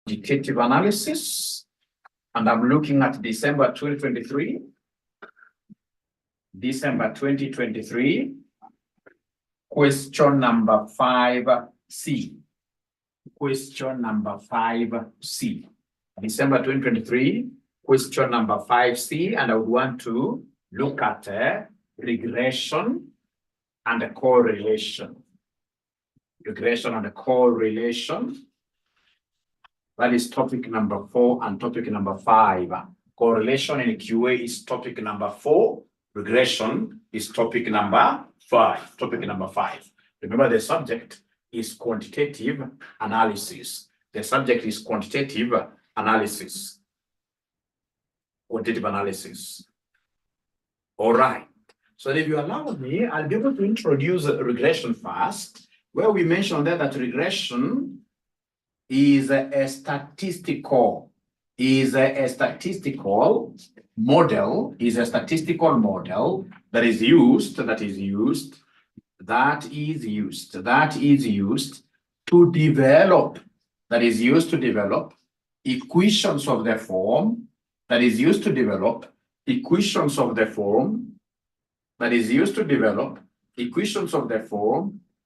quantitative analysis, and I'm looking at December 2023. December 2023, question number 5C. Question number 5C. December 2023, question number 5C, and I would want to look at regression and a correlation. Regression and a correlation. That is topic number 4 and topic number 5. Correlation in QA is topic number 4. Regression is topic number 5. Topic number 5. Remember, the subject is quantitative analysis. The subject is quantitative analysis. Quantitative analysis. All right. So if you allow me, I'll be able to introduce regression first, where we mentioned that regression is a statistical model, that is used to develop equations of the form,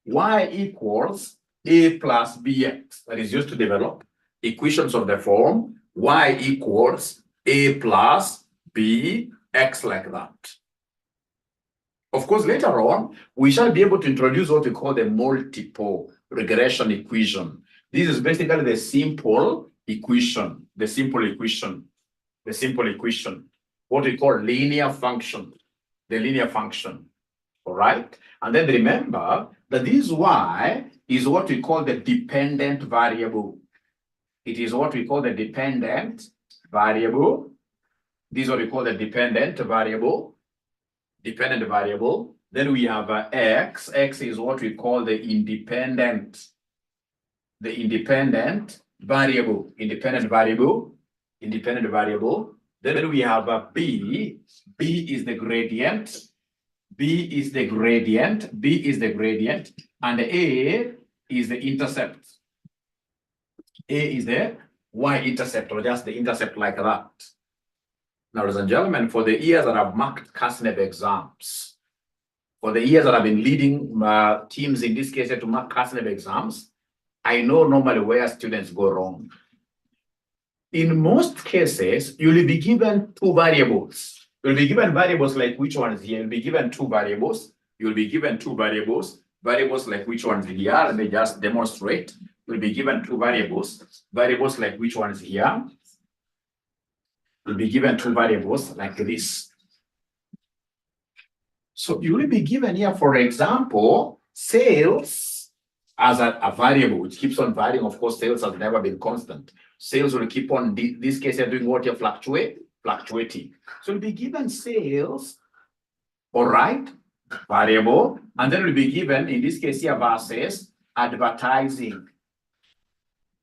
y equals a plus bx, that is used to develop equations of the form y equals a plus bx, like that. Of course, later on, we shall be able to introduce what we call the multiple regression equation. This is basically the simple equation, what we call linear function, the linear function. All right. And then remember that this y is what we call the dependent variable. It is what we call the dependent variable. This is what we call the dependent variable. Then we have x. X is what we call the independent variable. Then we have b. B is the gradient. And a is the intercept. A is the y-intercept, or just the intercept, like that. Now, ladies and gentlemen, for the years that I've marked 𝒂𝒊𝒍 exams, for the years that I've been leading teams, in this case, to mark 𝒂𝒊𝒍 exams, I know normally where students go wrong. In most cases, you will be given two variables. You'll be given variables like which ones here. You'll be given two variables. Variables like which ones here. Let me just demonstrate. You'll be given two variables like which ones here. You'll be given two variables like this. So you will be given here, for example, sales as a variable, which keeps on varying. Of course, sales has never been constant. Sales will keep on, this case here, doing what? Here, fluctuating. So we'll be given sales, all right, variable, and then we'll be given, in this case here, versus advertising.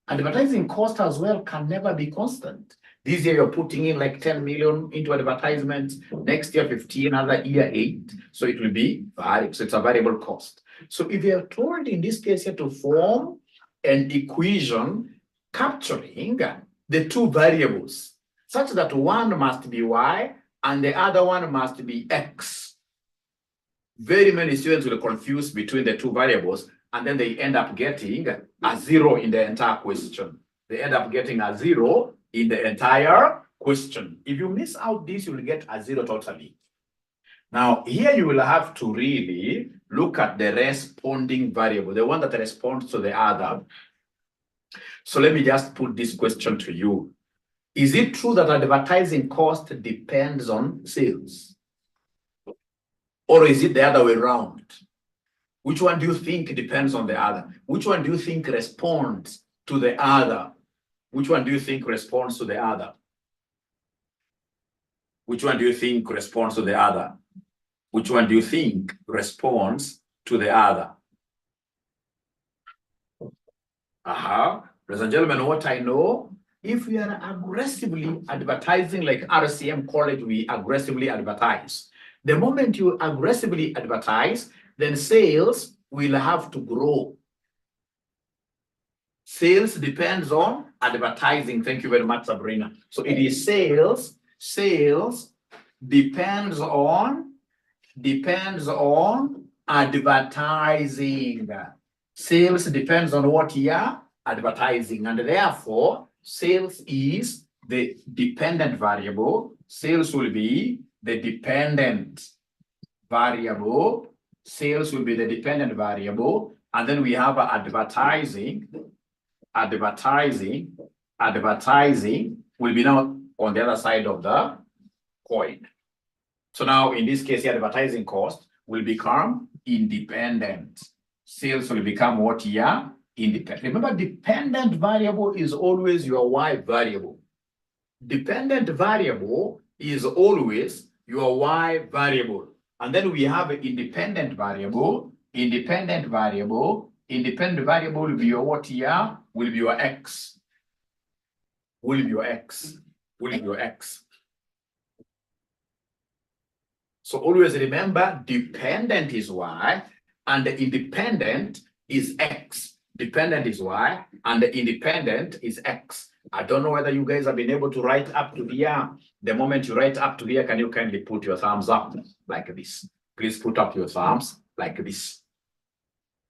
Advertising cost as well can never be constant. This year you're putting in like 10 million into advertisements, next year 15, another year 8. So it will be variable. So it's a variable cost. So if you're told in this case here to form an equation capturing the two variables, such that one must be y and the other one must be x. Very many students will confuse between the two variables, and then they end up getting a 0 in the entire question. If you miss out this, you will get a 0 totally. Now, here you will have to really look at the responding variable, the one that responds to the other. So let me just put this question to you. Is it true that advertising cost depends on sales? Or is it the other way around? Which one do you think depends on the other? Which one do you think responds to the other? Which one do you think responds to the other? Which one do you think responds to the other? Which one do you think responds to the other? Ladies and gentlemen, what I know, if we are aggressively advertising, like RCM College, we aggressively advertise. The moment you aggressively advertise, then sales will have to grow. Sales depends on advertising. Thank you very much, Sabrina. So it is sales. Sales depends on advertising. Sales depends on what here? Advertising. And therefore, sales is the dependent variable. Sales will be the dependent variable. Sales will be the dependent variable. And then we have advertising. Advertising will be now on the other side of the coin. So now in this case, the advertising cost will become independent. Sales will become what here? Independent. Remember, dependent variable is always your Y variable. Dependent variable is always your Y variable. And then we have an independent variable. Independent variable will be your what here? Will be your X. Will be your X. Will be your X. So always remember, dependent is Y and the independent is X. Dependent is Y and the independent is X. I don't know whether you guys have been able to write up to here. The moment you write up to here, can you kindly put your thumbs up like this? Please put up your thumbs like this.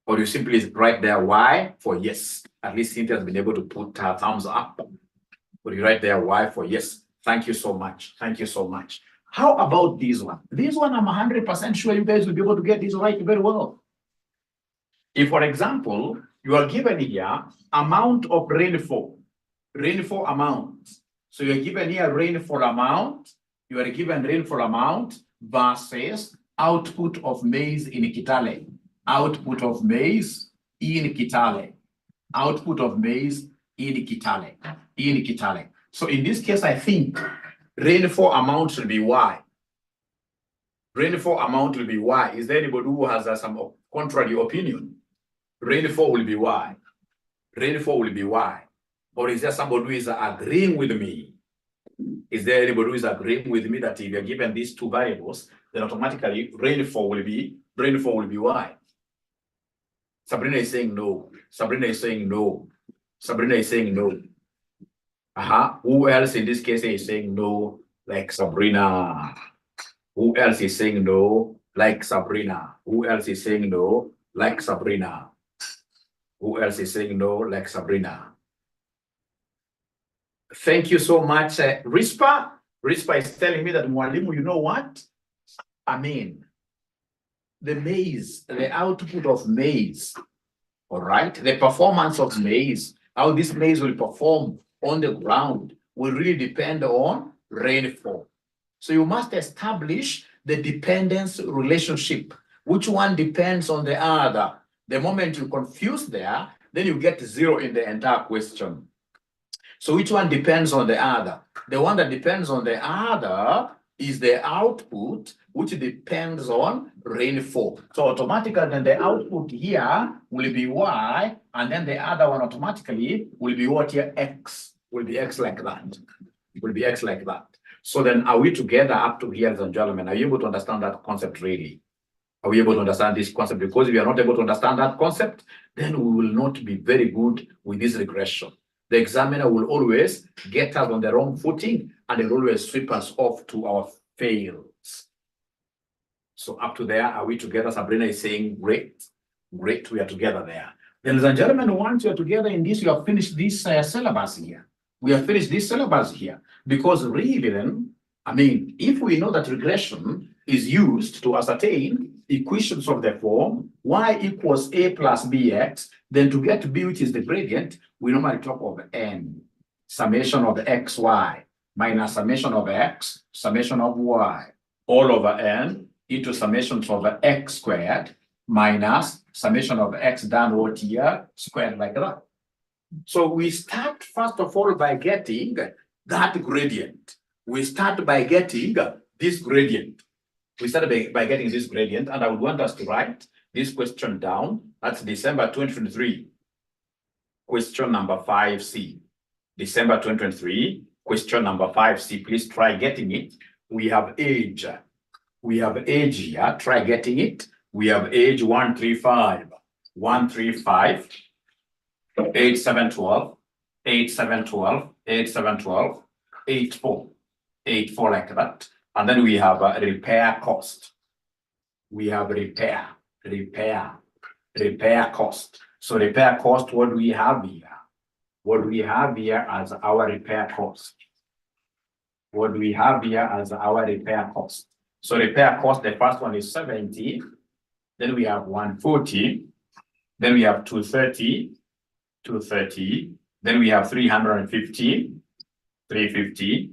Or you simply write there Y for yes. At least Cynthia has been able to put her thumbs up. Or you write there Y for yes. Thank you so much. Thank you so much. How about this one? This one, I'm 100% sure you guys will be able to get this right very well. If, for example, you are given here amount of rainfall amount. So you're given here rainfall amount. You are given rainfall amount versus output of maize in Kitale. Output of maize in Kitale. Output of maize in Kitale. In Kitale. So in this case, I think rainfall amount should be Y. Rainfall amount will be Y. Is there anybody who has some contrary opinion? Rainfall will be Y. Rainfall will be Y. Or is there somebody who is agreeing with me? Is there anybody who is agreeing with me that if you're given these two variables, then automatically rainfall will be Y? Sabrina is saying no. Sabrina is saying no. Sabrina is saying no. Who else in this case is saying no like Sabrina? Who else is saying no like Sabrina? Who else is saying no like Sabrina? Who else is saying no like Sabrina? Thank you so much, Rispa. Rispa is telling me that Mwalimu, you know what? I mean, the maize, the output of maize, all right? The performance of maize, how this maize will perform on the ground will really depend on rainfall. So you must establish the dependence relationship. Which one depends on the other? The moment you confuse there, then you get zero in the entire question. So which one depends on the other? The one that depends on the other is the output, which depends on rainfall. So automatically then the output here will be Y, and then the other one automatically will be what here? X. Will be X like that. It will be X like that. So then are we together up to here, ladies and gentlemen? Are you able to understand that concept really? Are we able to understand this concept? Because if we are not able to understand that concept, then we will not be very good with this regression. The examiner will always get us on the wrong footing and will always sweep us off to our fails. So up to there, are we together? Sabrina is saying, great, great, we are together there. Then, ladies and gentlemen, once you are together in this, you have finished this syllabus here. We have finished this syllabus here. Because really then, I mean, if we know that regression is used to ascertain equations of the form y equals a plus bx, then to get b, which is the gradient, we normally talk of n, summation of xy minus summation of x, summation of y, all over n into summation of x squared minus summation of x downward here squared like that. So we start first of all by getting that gradient. We start by getting this gradient. We started by getting this gradient, and I would want us to write this question down. That's December 2023, question number 5C. December 2023, question number 5C. Please try getting it. We have age. We have age here. Try getting it. We have age 135. 135. 8, 7, 12, 8, 7, 12, 8, 7, 12, 8, 4, 8, 4 like that. And then we have a repair cost. We have repair cost. So repair cost, what do we have here? What do we have here as our repair cost? What do we have here as our repair cost? So repair cost, the first one is 70. Then we have 140. Then we have 230. 230. Then we have 350. 350.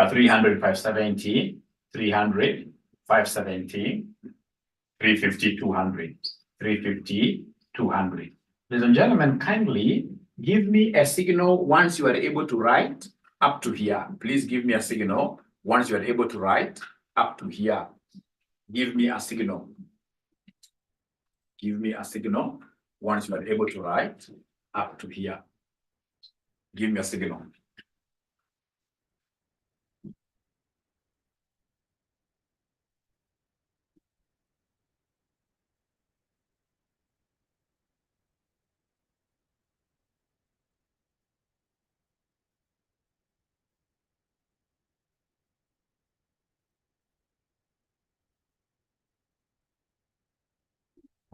300, 570. 300, 570. 350, 200. 350, 200. Ladies and gentlemen, kindly give me a signal once you are able to write up to here. Please give me a signal once you are able to write up to here. Give me a signal. Give me a signal once you are able to write up to here. Give me a signal.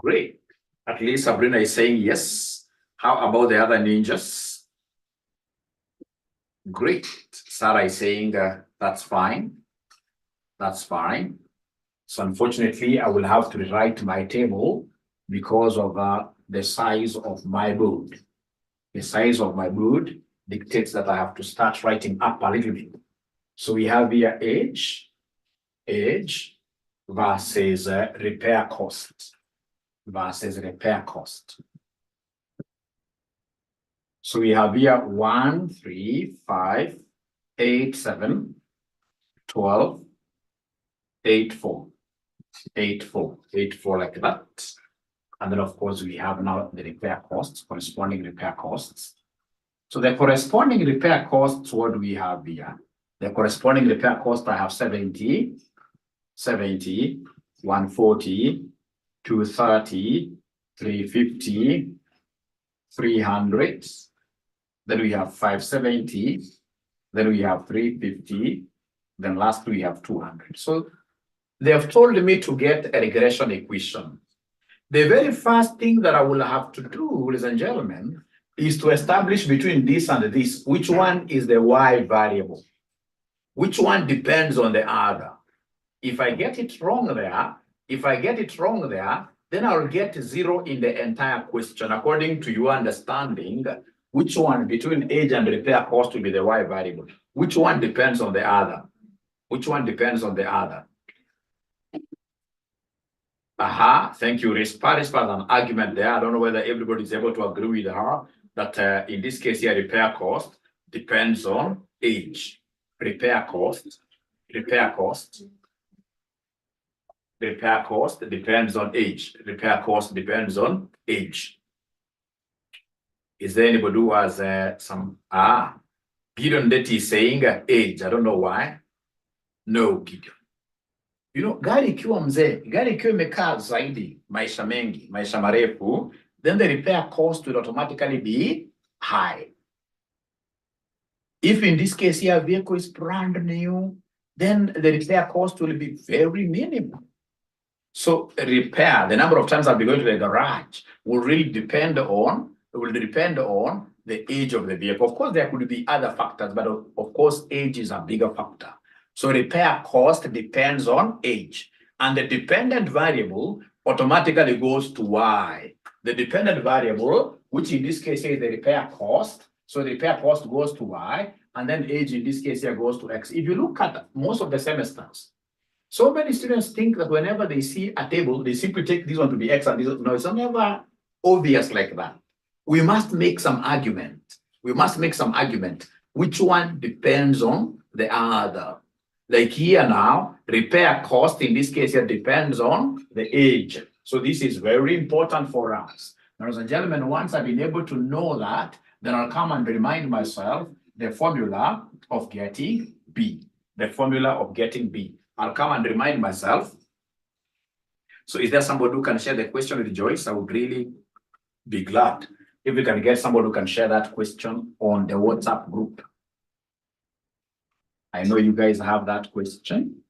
Great. At least Sabrina is saying yes. How about the other ninjas? Great. Sarah is saying that's fine. That's fine. So unfortunately, I will have to rewrite my table because of the size of my board. The size of my board dictates that I have to start writing up a little bit. So we have here age versus repair cost. Versus repair cost. So we have here 1, 3, 5, 8, 7, 12, 8, 4, 8, 4, 8, 4 like that. And then of course we have now the repair costs, corresponding repair costs. So the corresponding repair costs, what do we have here? The corresponding repair cost, I have 70, 70, 140, 230, 350, 300, then we have 570, then we have 350, then lastly we have 200. So they have told me to get a regression equation. The very first thing that I will have to do, ladies and gentlemen, is to establish between this and this, which one is the y variable, which one depends on the other. If I get it wrong there, then I'll get 0 in the entire question. According to your understanding, which one between age and repair cost will be the y variable? Which one depends on the other? Which one depends on the other? Thank you. Rispa has an argument there. I don't know whether everybody is able to agree with her that in this case here, repair cost depends on age. Repair cost depends on age. Repair cost depends on age. Is there anybody who has some? Gideon Deti is saying age. I don't know why. No, Gideon. You know, gari ikiwa mzee, gari ikiwa imekaa zaidi, maisha mengi, maisha marefu, then the repair cost will automatically be high. If in this case here, vehicle is brand new, then the repair cost will be very minimal. So repair, the number of times I'll be going to the garage will really depend on the age of the vehicle. Of course, there could be other factors, but of course, age is a bigger factor. So repair cost depends on age, and the dependent variable automatically goes to y. The dependent variable, which in this case is the repair cost, so the repair cost goes to y, and then age in this case here goes to x. If you look at most of the semesters, so many students think that whenever they see a table, they simply take this one to be x and this one. No, it's never obvious like that. We must make some argument. Which one depends on the other? Like here now, repair cost in this case here depends on the age. So this is very important for us. Ladies and gentlemen, once I've been able to know that, then I'll come and remind myself the formula of getting B. The formula of getting B. I'll come and remind myself. So is there somebody who can share the question with Joyce? I would really be glad If we can get somebody who can share that question on the WhatsApp group. I know you guys have that question.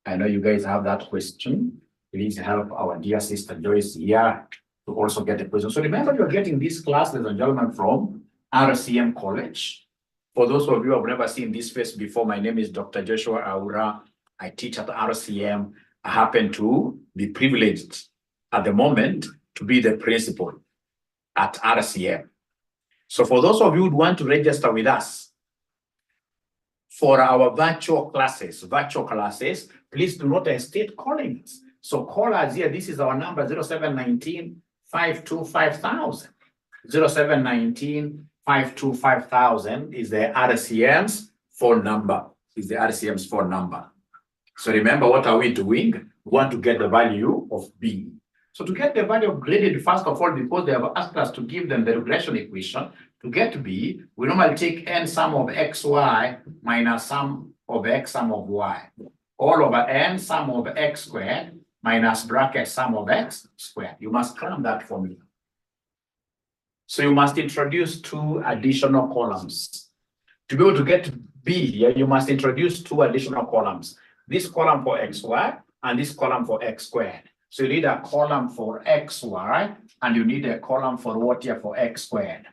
I know you guys have that question. Please help our dear sister Joyce here to also get the question. So remember, you're getting this class, ladies and gentlemen, from RCM College. For those of you who have never seen this face before, my name is Dr. Joshua Aura. I teach at RCM. I happen to be privileged at the moment to be the principal at RCM. So for those of you who want to register with us for our virtual classes, please do not hesitate calling us. So call us here. This is our number, 0719 525,000. 0719 525,000 is the RCM's phone number. So remember, what are we doing? We want to get the value of B. So to get the value of graded, first of all, because they have asked us to give them the regression equation, to get B, we normally take n sum of xy minus sum of x sum of y. All over n sum of x squared minus bracket sum of x squared. You must cram that formula. So you must introduce two additional columns. To be able to get B here, you must introduce two additional columns. This column for xy and this column for x squared. So you need a column for xy and you need a column for what here for x squared.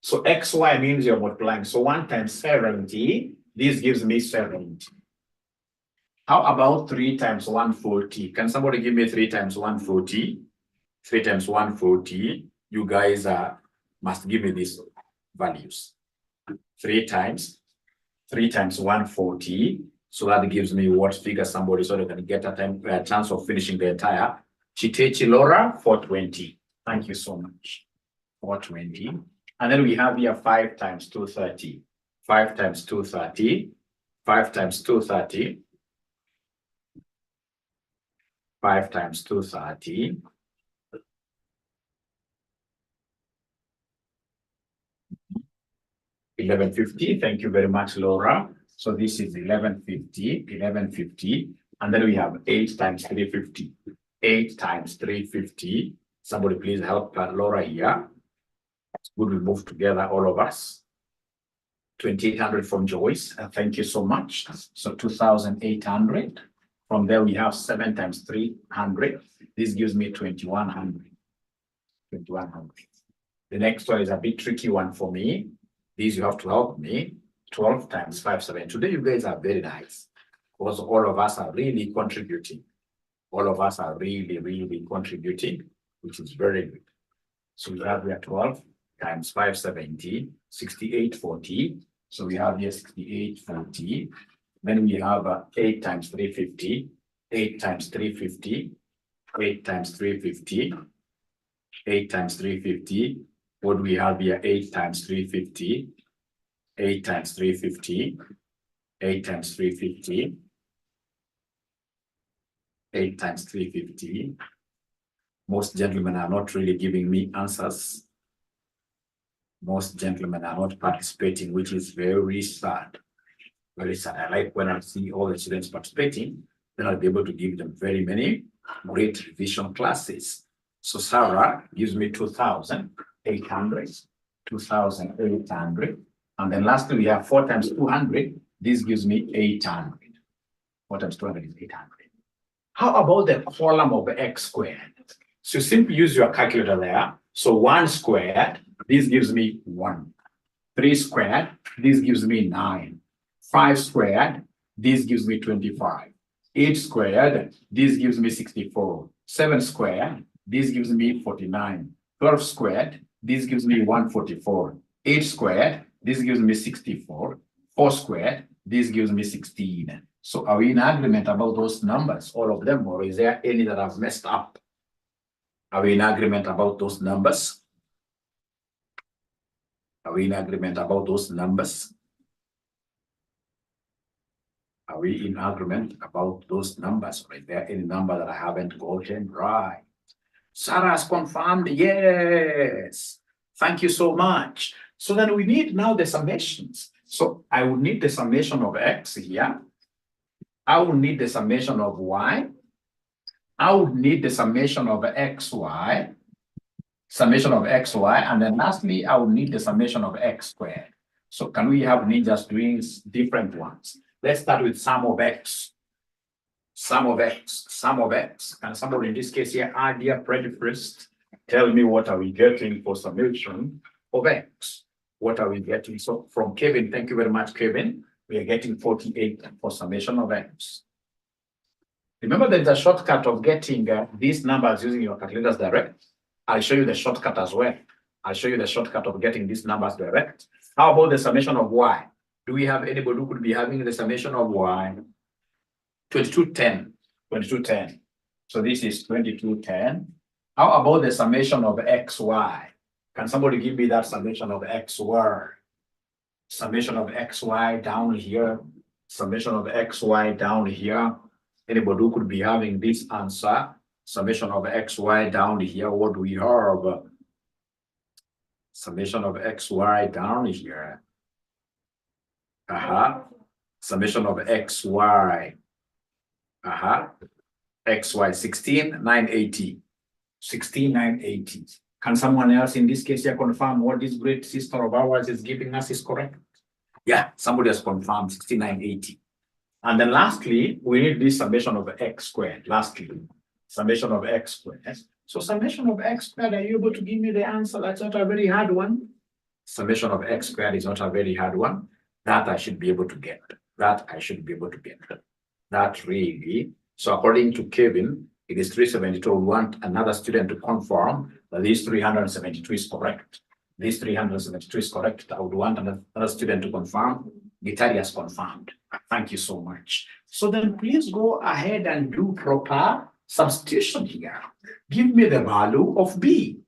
So xy means you're multiplying. So 1 times 70, this gives me 70. How about 3 times 140? Can somebody give me 3 times 140? 3 times 140. You guys must give me these values. 3 times 140. So that gives me what figure somebody, so they can get a chance of finishing the entire. Chitechi Laura, 420. Thank you so much. 420. And then we have here 5 times 230. 5 times 230. 5 times 230. 5 times 230. $11.50. Thank you very much, Laura. So this is 1150, and then we have 8 times 350. 8 times 350. Somebody please help Laura here. It's good we move together, all of us. 2,800 from Joyce. Thank you so much. So 2,800. From there we have 7 times 300. This gives me 2,100. 2,100. The next one is a bit tricky one for me. These you have to help me. 12 times 570. Today you guys are very nice because all of us are really contributing. All of us are really contributing, which is very good. So we have here 12 times 570, 6840. So we have here 6840. Then we have 8 times 350, 8 times 350, 8 times 350, 8 times 350. What do we have here? 8 times 350. 8 times 350, 8 times 350, 8 times 350. Most gentlemen are not really giving me answers. Most gentlemen are not participating, which is very sad. Very sad. I like when I see all the students participating, then I'll be able to give them very many great revision classes. So Sarah gives me 2,800, 2,800. And then lastly, we have 4 times 200. This gives me 800. 4 times 200 is 800. How about the column of x squared? So you simply use your calculator there. So 1 squared, this gives me 1. 3 squared, this gives me 9. 5 squared, this gives me 25. 8 squared, this gives me 64. 7 squared, this gives me 49. 12 squared, this gives me 144. 8 squared, this gives me 64. 4 squared, this gives me 16. So are we in agreement about those numbers, all of them, or is there any that I've messed up? Are we in agreement about those numbers? Are we in agreement about those numbers? Are we in agreement about those numbers? Or is there any number that I haven't gotten right? Sarah has confirmed, yes. Thank you so much. So then we need now the summations. So I would need the summation of x here. I would need the summation of y. I would need the summation of xy. summation of xy, and then lastly, I will need the summation of x squared. So can we have ninjas doing different ones? Let's start with sum of x. Sum of x, sum of x. Can somebody in this case here, dear first, tell me what are we getting for summation of x? What are we getting? So from Kevin, thank you very much, Kevin. We are getting 48 for summation of x. Remember, there's a shortcut of getting these numbers using your calculators direct. I'll show you the shortcut as well. I'll show you the shortcut of getting these numbers direct. How about the summation of y? Do we have anybody who could be having the summation of y? 2210. 2210. So this is 2210. How about the summation of xy? Can somebody give me that summation of xy? Summation of xy down here. Summation of xy down here. Anybody who could be having this answer? Summation of xy down here. What do we have? Summation of xy down here. Summation of xy. xy 16,980. 16,980. Can someone else in this case here confirm what this great sister of ours is giving us is correct? Yeah, somebody has confirmed 6980. And then lastly, we need this summation of x squared. Lastly, summation of x squared. So summation of x squared, are you able to give me the answer? That's not a very hard one. Summation of x squared is not a very hard one. That I should be able to get. That I should be able to get. That really. So according to Kevin, it is 372. We want another student to confirm that this 372 is correct. This 372 is correct. I would want another student to confirm. Gitari has confirmed. Thank you so much. So then please go ahead and do proper substitution here. Give me the value of b.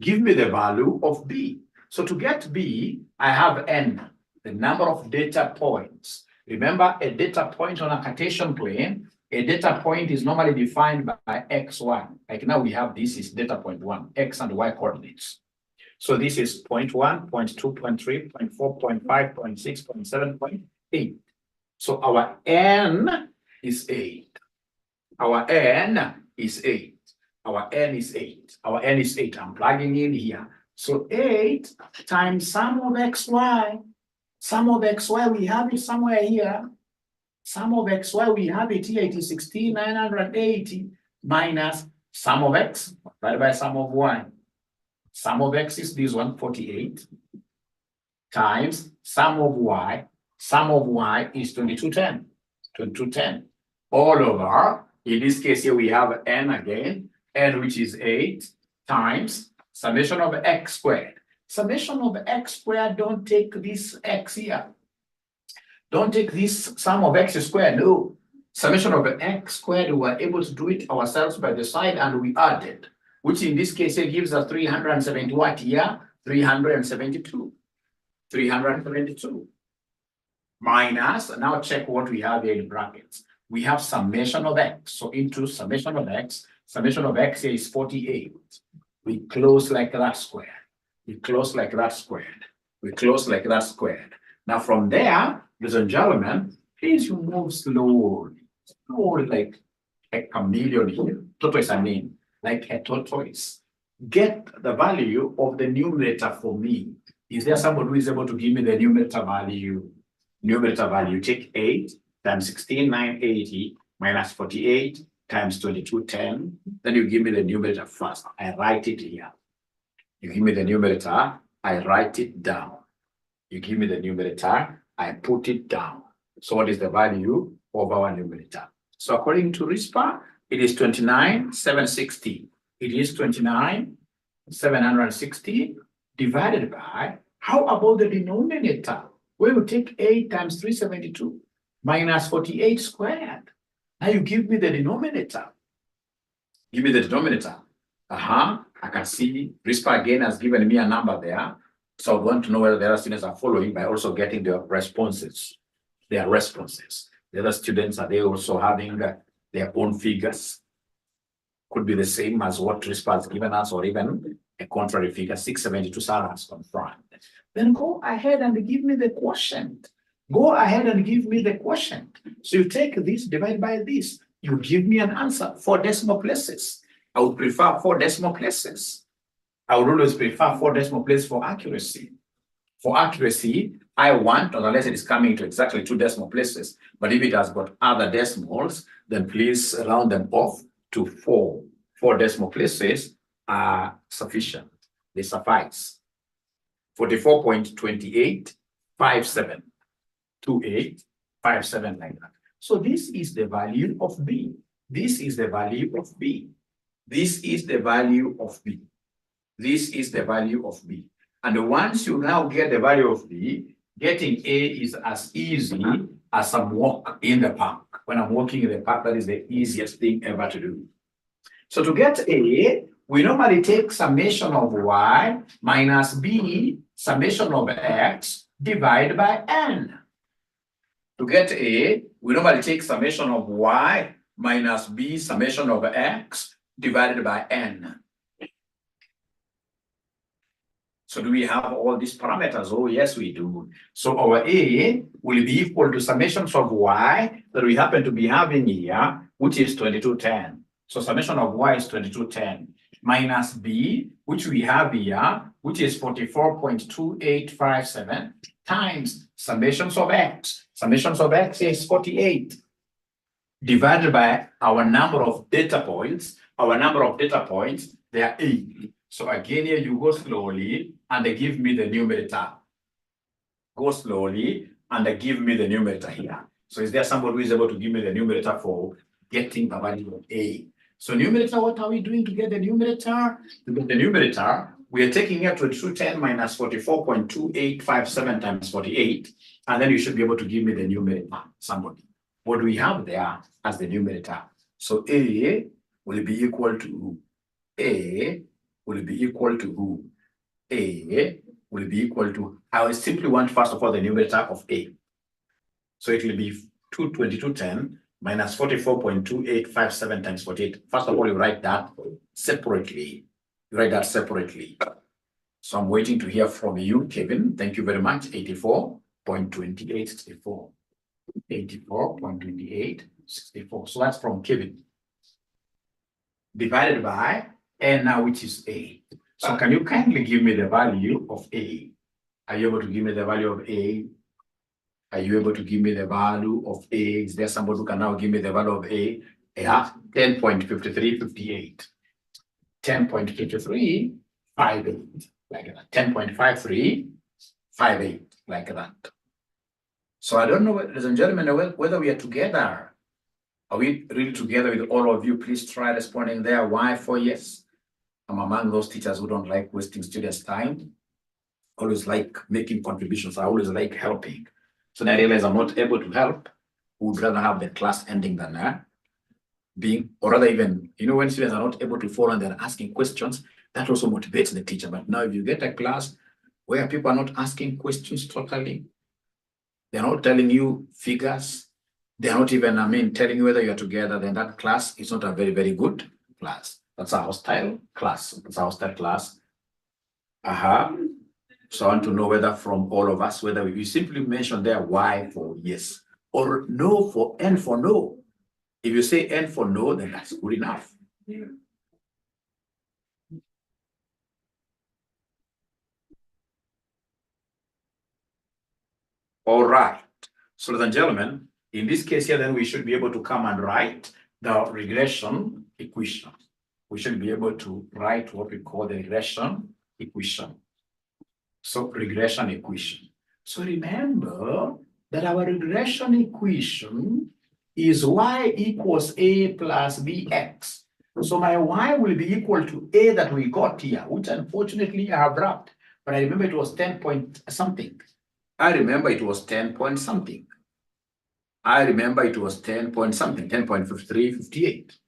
Give me the value of b. So to get b, I have n, the number of data points. Remember, a data point on a Cartesian plane, a data point is normally defined by x1. Like now we have this is data point 1, x and y coordinates. So this is 0.1, 0.2, 0.3, 0.4, 0.5, 0.6, 0.7, 0.8. So our n is 8. Our n is 8. Our n is 8. Our n is 8. I'm plugging in here. So 8 times sum of xy. Sum of xy, we have it somewhere here. Sum of xy, we have it here. It is 16,980 minus sum of x divided by sum of y. Sum of x is this one, 48, times sum of y. Sum of y is 2210. 2210. All over, in this case here, we have n again, n which is 8, times summation of x squared. Summation of x squared, don't take this x here. Don't take this sum of x squared, no. Summation of x squared, we were able to do it ourselves by the side and we added, which in this case here gives us 370 what here? 372. 372. Minus, now check what we have here in brackets. We have summation of x. So into summation of x here is 48. We close like that squared. We close like that squared. We close like that squared. Now from there, ladies and gentlemen, please you move slowly. Slowly like a chameleon here. Tortoise, I mean, like a tortoise. Get the value of the numerator for me. Is there someone who is able to give me the numerator value? Numerator value, take 8 times 16,980 minus 48 times 2210. Then you give me the numerator first. I write it here. You give me the numerator, I write it down. You give me the numerator, I put it down. So what is the value of our numerator? So according to RISPA, it is 29,760. It is 29,760 divided by, how about the denominator? We will take 8 times 372 minus 48 squared. Now you give me the denominator. Give me the denominator. I can see RISPA again has given me a number there. So I want to know whether the other students are following by also getting their responses. Their responses. The other students, are they also having their own figures? Could be the same as what RISPA has given us, or even a contrary figure, 672 Sarah has confirmed. Then go ahead and give me the quotient. Go ahead and give me the quotient. So you take this, divide by this. You give me an answer, 4 decimal places. I would prefer 4 decimal places. I would always prefer 4 decimal places for accuracy. For accuracy, I want, unless it is coming to exactly 2 decimal places, but if it has got other decimals, then please round them off to 4. 4 decimal places are sufficient. They suffice. 44.2857. 2857 like that. So this is the value of B. This is the value of B. This is the value of B. This is the value of B. And once you now get the value of B, getting A is as easy as some walk in the park. When I'm walking in the park, that is the easiest thing ever to do. So to get A, we normally take summation of Y minus B, summation of X, divided by N. To get A, we normally take summation of Y minus B, summation of X, divided by N. So do we have all these parameters? Oh, yes, we do. So our A will be equal to summations of Y that we happen to be having here, which is 2210. So summation of Y is 2210 minus B, which we have here, which is 44.2857 times summations of X. Summations of X is 48 divided by our number of data points. Our number of data points, they are 8. So again, here you go slowly and they give me the numerator. Go slowly and they give me the numerator here. So is there somebody who is able to give me the numerator for getting the value of A? So numerator, what are we doing to get the numerator? To get the numerator, we are taking here 2210 minus 44.2857 times 48. And then you should be able to give me the numerator, somebody. What do we have there as the numerator? So A will be equal to A will be equal to who? A will be equal to, I will simply want first of all the numerator of A. So it will be 2210 minus 44.2857 times 48. First of all, you write that separately. You write that separately. So I'm waiting to hear from you, Kevin. Thank you very much. 84.2864. 84.2864. So that's from Kevin. Divided by N now, which is A. So can you kindly give me the value of A? Are you able to give me the value of A? Are you able to give me the value of A? Is there somebody who can now give me the value of A? Yeah, 10.5358. 10.5358, like that. 10.5358, like that. So I don't know, ladies and gentlemen, whether we are together. Are we really together with all of you? Please try responding there. Why? For yes. I'm among those teachers who don't like wasting students' time. Always like making contributions. I always like helping. So now I realize I'm not able to help. Would rather have the class ending than being, or rather even, you know, when students are not able to follow and they're asking questions, that also motivates the teacher. But now if you get a class where people are not asking questions totally, they're not telling you figures, they're not even, telling you whether you're together, then that class is not a very, very good class. That's a hostile class. That's a hostile class. So I want to know whether from all of us, whether we simply mention there Y for yes, or no for N for no. If you say N for no, then that's good enough. Yeah. All right. So ladies and gentlemen, in this case here, then we should be able to come and write the regression equation. We should be able to write what we call the regression equation. So regression equation. So remember that our regression equation is y equals a plus bx. So my y will be equal to a that we got here, which unfortunately I have wrapped. But I remember it was 10 point something. I remember it was 10 point something. I remember it was 10 point something, 10.5358.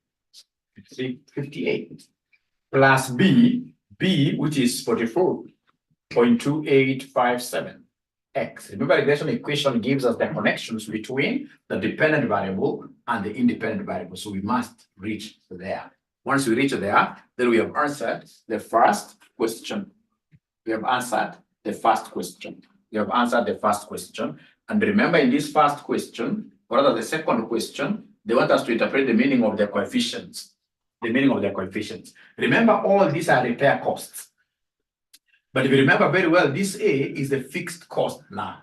58 plus b, which is 44.2857 x. Remember, the regression equation gives us the connections between the dependent variable and the independent variable. So we must reach there. Once we reach there, then we have answered the first question. We have answered the first question. We have answered the first question. And remember, in this first question, or rather the second question, they want us to interpret the meaning of the coefficients. The meaning of the coefficients. Remember, all these are repair costs. But if you remember very well, this A is the fixed cost now.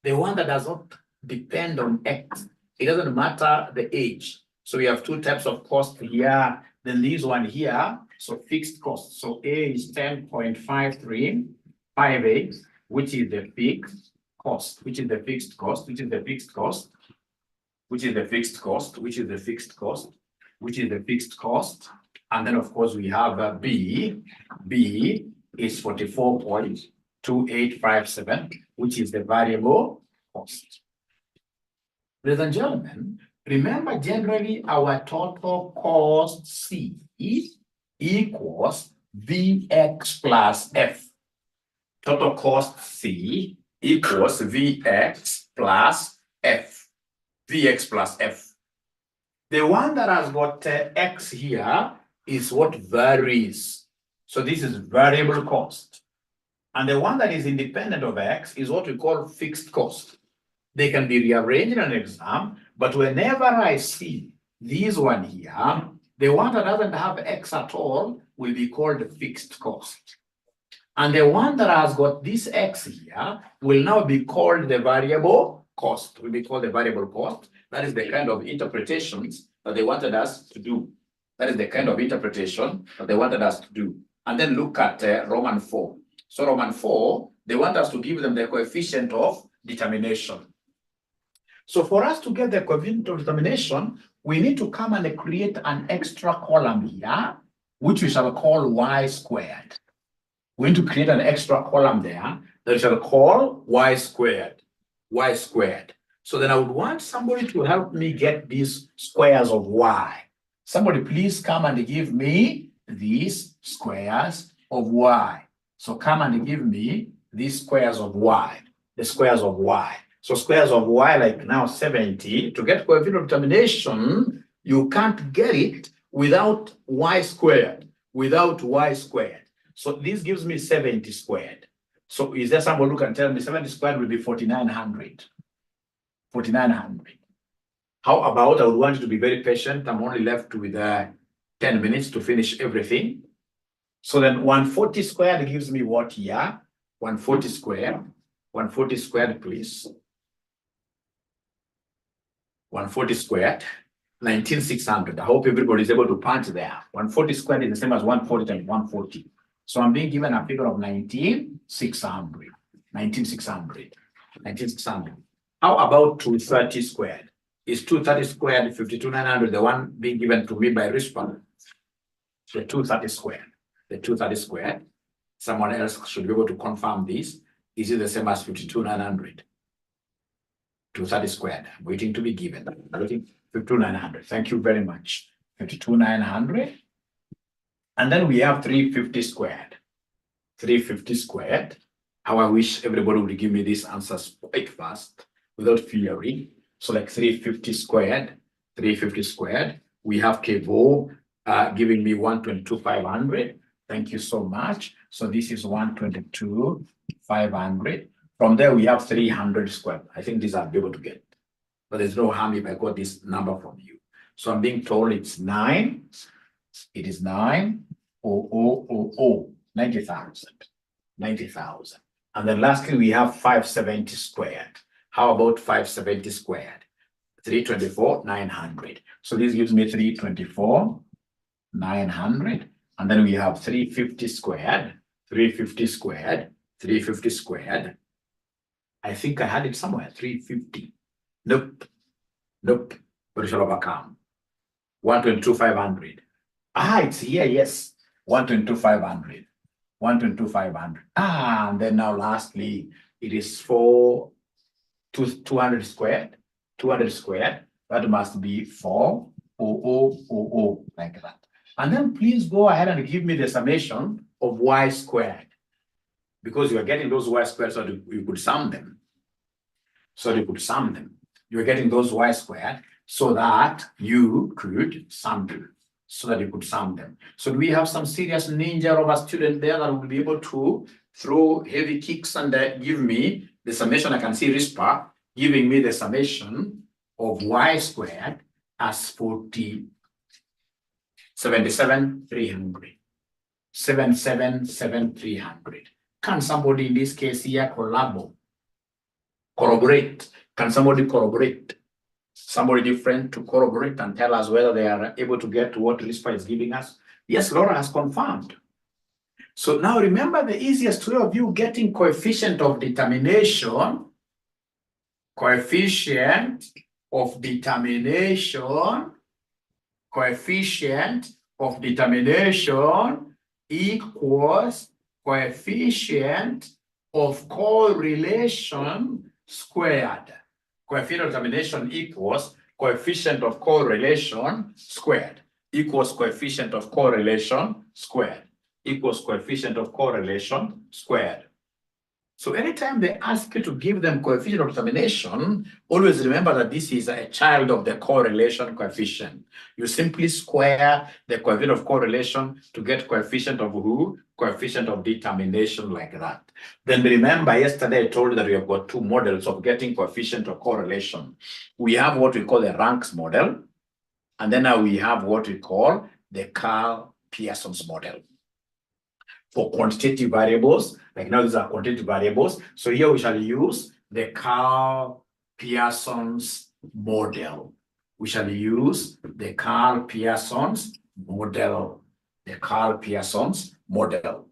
The one that does not depend on X. It doesn't matter the age. So we have two types of cost here. Then this one here, so fixed cost. So A is 10.5358, which is the fixed cost, which is the fixed cost, which is the fixed cost, which is the fixed cost, which is the fixed cost, which is the fixed cost. And then of course we have B. B is 44.2857, which is the variable cost. Ladies and gentlemen, remember generally our total cost C equals Vx plus F. Total cost C equals Vx plus F. Vx plus F. The one that has got X here is what varies. So this is variable cost. And the one that is independent of X is what we call fixed cost. They can be rearranged in an exam, but whenever I see this one here, the one that doesn't have X at all will be called the fixed cost. And the one that has got this X here will now be called the variable cost, will be called the variable cost. That is the kind of interpretations that they wanted us to do. That is the kind of interpretation that they wanted us to do. And then look at Roman 4. So Roman 4, they want us to give them the coefficient of determination. So for us to get the coefficient of determination, we need to come and create an extra column here, which we shall call y squared. We need to create an extra column there that we shall call y squared. Y squared. So then I would want somebody to help me get these squares of y. Somebody please come and give me these squares of y. So come and give me these squares of y, the squares of y. So squares of y, like now 70, to get coefficient of determination, you can't get it without y squared, without y squared. So this gives me 70 squared. So is there someone who can tell me 70 squared will be 4,900? 4,900. How about, I would want you to be very patient. I'm only left with 10 minutes to finish everything. So then 140 squared gives me what here? 140 squared. 140 squared, please. 140 squared, 19,600. I hope everybody is able to punch there. 140 squared is the same as 140 times 140. So I'm being given a figure of 19,600. 19,600. 19,600. How about 230 squared? Is 230 squared 52,900, the one being given to me by RISPA? The 230 squared. The 230 squared. Someone else should be able to confirm this. Is it the same as 52,900? 230 squared. I'm waiting to be given. 52,900. Thank you very much. 52,900. And then we have 350 squared. 350 squared. How I wish everybody would give me these answers quite fast without fearing. So like 350 squared. 350 squared. We have 𝒂𝒊 giving me 122,500. Thank you so much. So this is 122,500. From there, we have 300 squared. I think these I'll be able to get. But there's no harm if I got this number from you. So I'm being told it's 9. It is 9,000,000. 90,000. 90,000. And then lastly, we have 570 squared. How about 570 squared? 324,900. So this gives me 324,900. And then we have 350 squared. 350 squared. 350 squared. I think I had it somewhere. 350. Nope. Nope. But we shall overcome. 122,500. Ah, it's here, yes. 122,500. 122,500. Ah, and then now lastly, it is 200 squared. 200 squared. That must be 4,000,000, like that. And then please go ahead and give me the summation of y squared. Because you are getting those y squared, so you could sum them. So you could sum them. You are getting those y squared so that you could sum them. So that you could sum them. So do we have some serious ninja of a student there that will be able to throw heavy kicks and give me the summation? I can see RISPA giving me the summation of y squared as 77,300. 77,300. Can somebody in this case here corroborate? Can somebody corroborate? Somebody different to corroborate and tell us whether they are able to get what CIFA is giving us? Yes, Laura has confirmed. So now remember the easiest way of you getting coefficient of determination, coefficient of determination equals coefficient of correlation squared. Coefficient of determination equals coefficient of correlation squared equals coefficient of correlation squared equals coefficient of correlation squared. So anytime they ask you to give them coefficient of determination, always remember that this is a child of the correlation coefficient. You simply square the coefficient of correlation to get coefficient of who? Coefficient of determination, like that. Then remember, yesterday I told you that we have got two models of getting coefficient of correlation. We have what we call the ranks model, and then now we have what we call the ค์-Pearson's model. For quantitative variables, like now these are quantitative variables. So here we shall use the ค์-Pearson's model. We shall use the ค์-Pearson's model. The ค์-Pearson's model.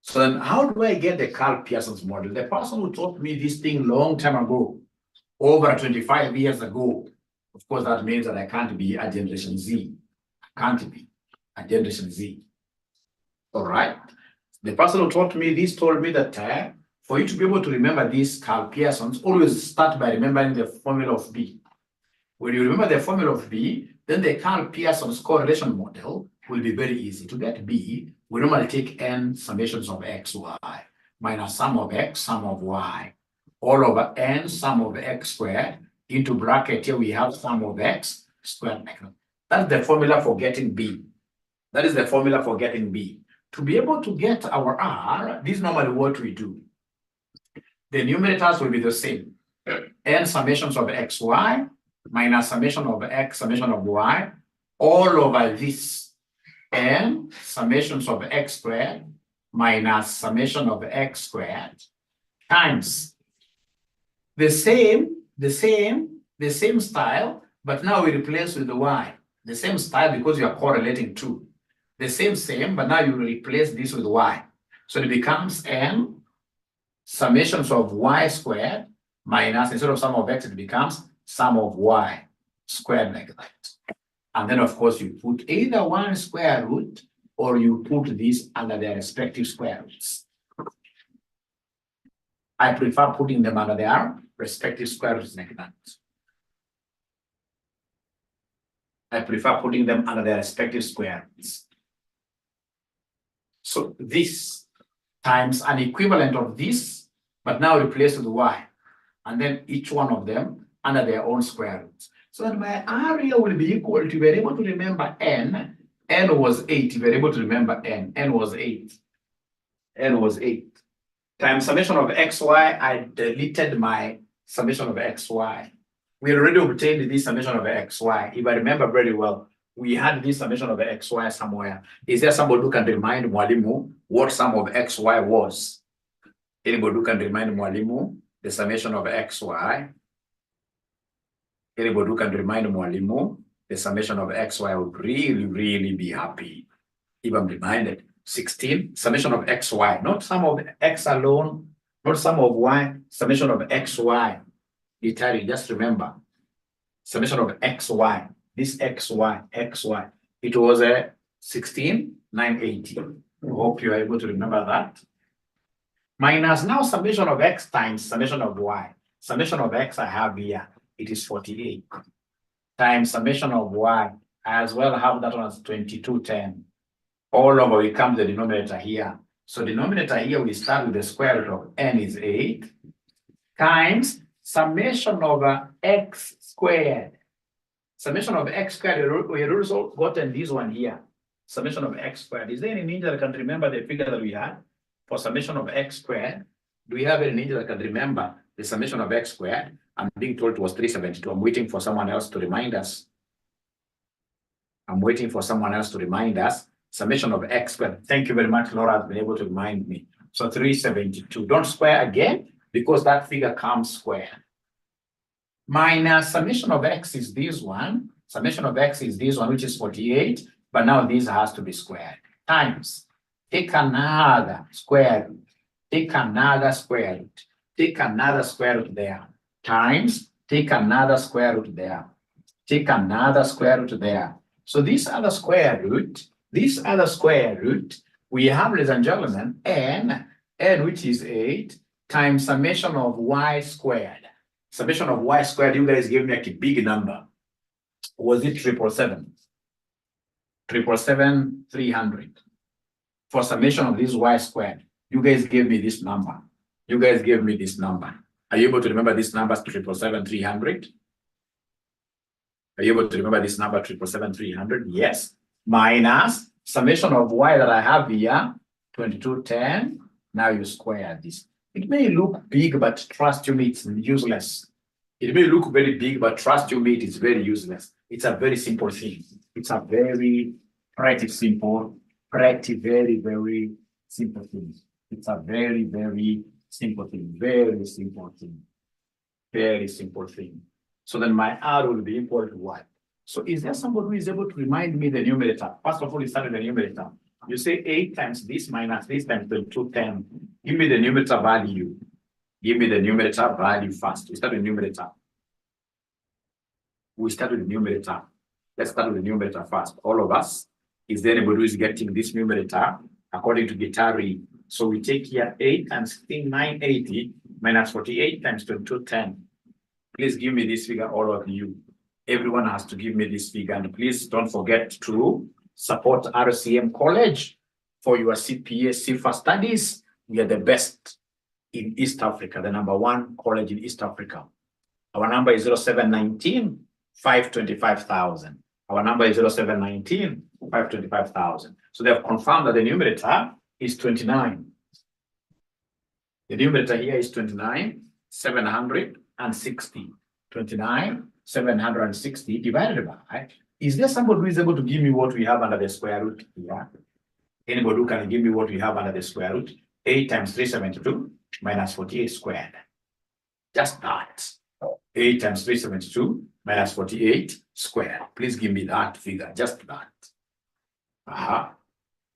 So then how do I get the ค์-Pearson's model? The person who taught me this thing long time ago, over 25 years ago, of course that means that I can't be a generation Z. I can't be a generation Z. All right. The person who taught me this told me that for you to be able to remember these ค์-Pearson's, always start by remembering the formula of B. When you remember the formula of B, then the ค์-Pearson's correlation model will be very easy. To get B, we normally take n summations of x, y, minus sum of x, sum of y, all over n sum of x squared, into bracket here we have sum of x squared. That's the formula for getting B. That is the formula for getting B. To be able to get our R, this is normally what we do. The numerators will be the same. N summations of xy minus summation of x, summation of y, all over this n summations of x squared minus summation of x squared times the same style, but now we replace with the y. The same style because you are correlating two. The same, but now you replace this with y. So it becomes n summations of y squared minus, instead of sum of x, it becomes sum of y squared, like that. And then, of course, you put either one square root or you put these under their respective square roots. I prefer putting them under their respective square roots, like that. I prefer putting them under their respective square roots. So this times an equivalent of this, but now replaced with y. And then each one of them under their own square roots. So that my area will be equal to, we're able to remember n. N was 8. We're able to remember n. N was 8. N was 8. Times summation of xy, I deleted my summation of xy. We already obtained this summation of xy. If I remember very well, we had this summation of xy somewhere. Is there somebody who can remind Mwalimu what sum of xy was? Anybody who can remind Mwalimu the summation of xy? Anybody who can remind Mwalimu the summation of xy would really be happy. If I'm reminded, 16, summation of xy, not sum of x alone, not sum of y, summation of xy. Literally, just remember, summation of xy, this xy, it was a 16,980. I hope you are able to remember that. Minus now summation of x times summation of y. Summation of x I have here, it is 48. Times summation of y, I as well have that one as 2210. All over we come to the denominator here. So denominator here, we start with the square root of n is 8 times summation over x squared. Summation of x squared, we also gotten this one here. Summation of x squared. Is there any ninja that can remember the figure that we had for summation of x squared? Do we have any ninja that can remember the summation of x squared? I'm being told it was 372. I'm waiting for someone else to remind us. I'm waiting for someone else to remind us summation of x squared. Thank you very much, Laura, has been able to remind me. So 372. Don't square again, because that figure comes square. Minus summation of x is this one. Summation of x is this one, which is 48. But now this has to be squared. Times. Take another square root. Take another square root. Take another square root there. Times. Take another square root there. Take another square root there. So this other square root, we have, ladies and gentlemen, n which is 8 times summation of y squared. Summation of y squared, you guys gave me like a big number. Was it 777? 777, 300. For summation of this y squared, you guys gave me this number. You guys gave me this number. Are you able to remember this number, 777, 300? Are you able to remember this number, 777, 300? Yes. Minus summation of y that I have here, 2210. Now you square this. It may look big, but trust you me, it's useless. It may look very big, but trust you me, it is very useless. It's a very simple thing. It's a very pretty simple, very, very simple thing. It's a very, very simple thing. Very simple thing. Very simple thing. So then my R will be equal to what? So is there somebody who is able to remind me the numerator? First of all, you start with the numerator. You say 8 times this minus this times 210. Give me the numerator value. Give me the numerator value first. We start with numerator. We start with the numerator. Let's start with the numerator first. All of us. Is there anybody who is getting this numerator according to 𝒕𝒉𝒂𝒗𝒆? So we take here 8 times 980 minus 48 times 2210. Please give me this figure, all of you. Everyone has to give me this figure. And please don't forget to support RCM College for your CPA CIFA studies. We are the best in East Africa, the #1 college in East Africa. Our number is 0719 525,000. Our number is 0719 525,000. So they have confirmed that the numerator is 29. The numerator here is 29, 760. 29, 760 divided by, is there somebody who is able to give me what we have under the square root here? Anybody who can give me what we have under the square root? 8 times 372 minus 48 squared. Just that. 8 times 372 minus 48 squared. Please give me that figure, just that.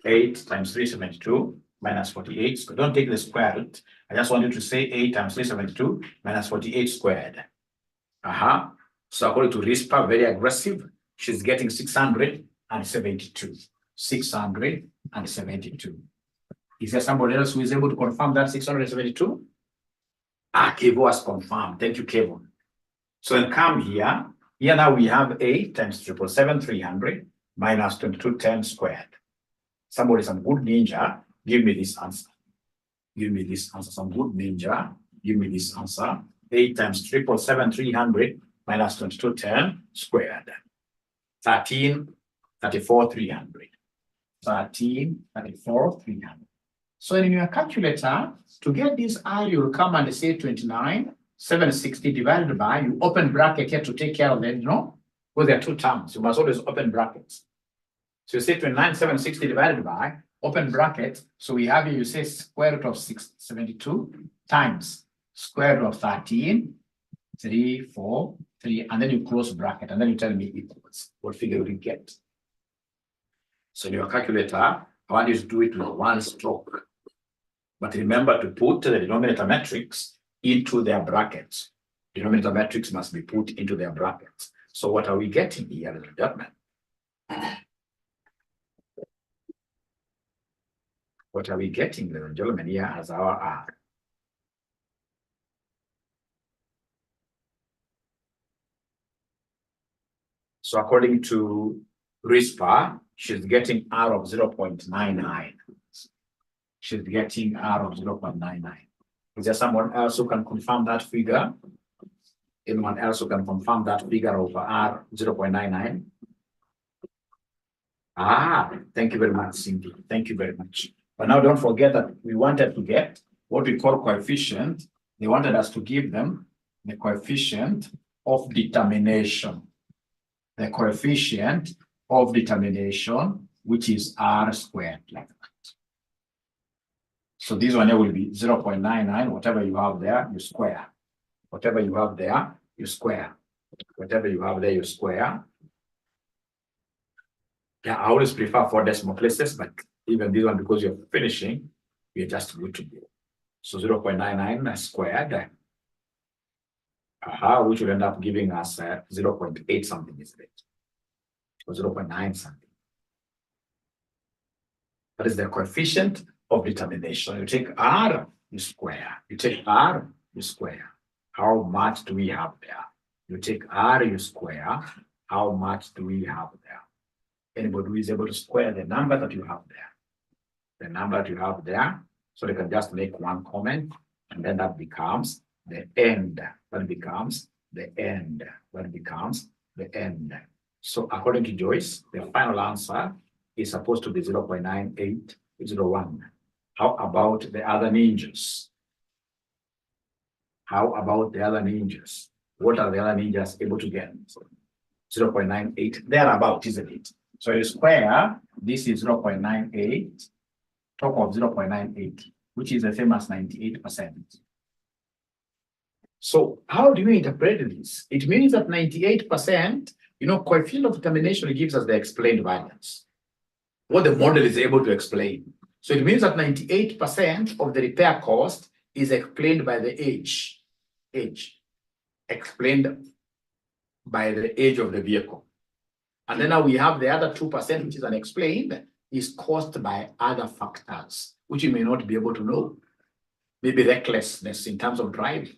8 times 372 minus 48 squared. Don't take the square root. I just want you to say 8 times 372 minus 48 squared. So according to RISPA, very aggressive, she's getting 672. 672. Is there somebody else who is able to confirm that 672? 𝒂𝒉𝒂𝒗𝒆 has confirmed. Thank you, Kevin. So then come here. Here now we have 8 times 777, 300 minus 2210 squared. Somebody, some good ninja, give me this answer. Give me this answer. Some good ninja, give me this answer. 8 times 777, 300 minus 2210 squared. 1334, 300. 1334, 300. So in your calculator, to get this I, you'll come and say 29, 760 divided by, you open bracket here to take care of it, no? Because there are two terms. You must always open brackets. So you say 29, 760 divided by, open bracket. So we have here, you say square root of 672 times square root of 13, 3, 4, 3, and then you close bracket, and then you tell me equals. What figure will you get? So in your calculator, I want you to do it with one stroke. But remember to put the denominator matrix into their brackets. Denominator matrix must be put into their brackets. So what are we getting here, ladies and gentlemen? What are we getting, ladies and gentlemen, here as our R? So according to RISPA, she's getting R of 0.99. She's getting R of 0.99. Is there someone else who can confirm that figure? Anyone else who can confirm that figure of R 0.99? Thank you very much, Cindy. Thank you very much. But now don't forget that we wanted to get what we call coefficient. They wanted us to give them the coefficient of determination. The coefficient of determination which is r squared like that. So this one here will be 0.99, whatever you have there, you square. Whatever you have there, you square. Whatever you have there, you square. Yeah, I always prefer 4 decimal places, but even this one, because you're finishing, we're just good to go. So 0.99 squared, which will end up giving us 0.8 something, isn't it? Or 0.9 something. That is the coefficient of determination. You take r, you square. You take r, you square. How much do we have there? You take r, you square. How much do we have there? Anybody who is able to square the number that you have there? The number that you have there. So they can just make one comment, and then that becomes the end. That becomes the end. That becomes the end. So according to Joyce, the final answer is supposed to be 0.9801. How about the other ninjas? How about the other ninjas? What are the other ninjas able to get? So 0.98, thereabout, isn't it? So you square, this is 0.98, top of 0.98, which is the same as 98%. So how do you interpret this? It means that 98%, coefficient of determination gives us the explained variance, what the model is able to explain. So it means that 98% of the repair cost is explained by the age, explained by the age of the vehicle. And then now we have the other 2%, which is unexplained, is caused by other factors, which you may not be able to know. Maybe recklessness in terms of driving.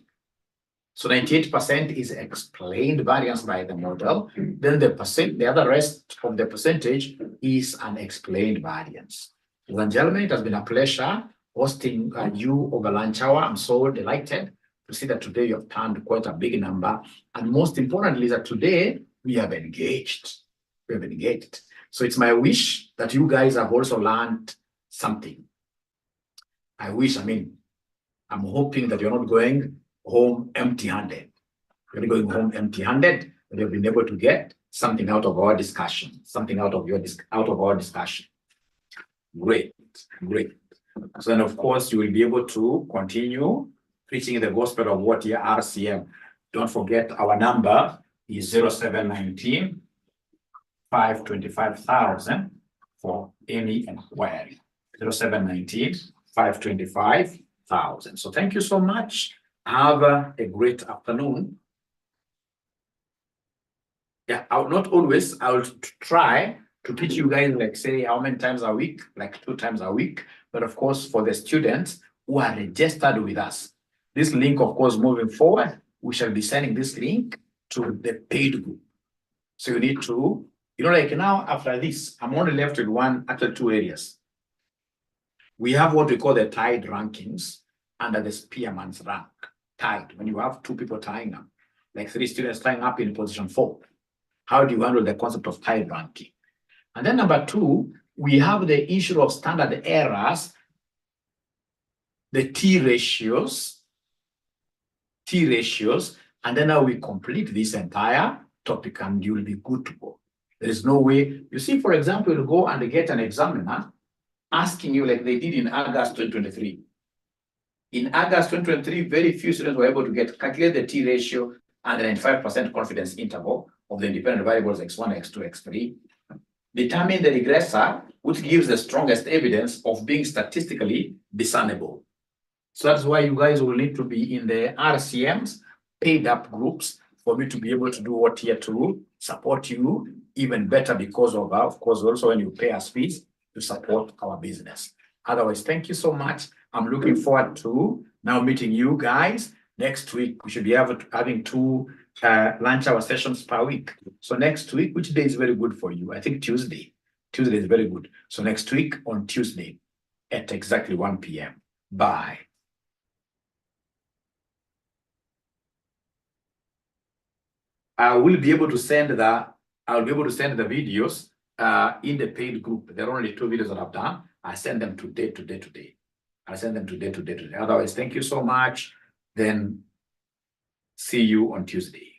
So 98% is explained variance by the model. Then the other rest of the percentage is unexplained variance. Ladies and gentlemen, it has been a pleasure hosting you over lunch hour. I'm so delighted to see that today you have turned quite a big number. And most importantly, that today we have engaged. We have engaged. So it's my wish that you guys have also learned something. I'm hoping that you're not going home empty-handed. You're not going home empty-handed, but you've been able to get something out of our discussion, something out of our discussion. Great, great. So then, of course, you will be able to continue preaching the gospel of what here RCM. Don't forget our number is 0719 525,000 for any inquiry. 0719 525,000. So thank you so much. Have a great afternoon. Yeah, I'll try to teach you guys, like, say, how many times a week, like 2 times a week. But of course, for the students who are registered with us, this link, of course, moving forward, we shall be sending this link to the paid group. So you need to, like now after this, I'm only left with 2 areas. We have what we call the tied rankings under the Spearman's rank. Tied, when you have 2 people tying up, like 3 students tying up in position 4. How do you handle the concept of tied ranking? And then number 2, we have the issue of standard errors, the T ratios, and then now we complete this entire topic and you'll be good to go. There is no way, you see, for example, you'll go and get an examiner asking you like they did in August 2023. In August 2023, very few students were able to calculate the T ratio and the 95% confidence interval of the independent variables x1, x2, x3, determine the regressor, which gives the strongest evidence of being statistically discernible. So that's why you guys will need to be in the RCM's paid up groups for me to be able to do what here to support you even better because of course, also when you pay us fees to support our business. Otherwise, thank you so much. I'm looking forward to now meeting you guys next week. We should be having 2 lunch hour sessions per week. So next week, which day is very good for you? I think Tuesday. Tuesday is very good. So next week on Tuesday at exactly 1 p.m. Bye. I will be able to send the videos in the paid group. There are only 2 videos that I've done. I send them today. I send them today. Otherwise, thank you so much. Then see you on Tuesday.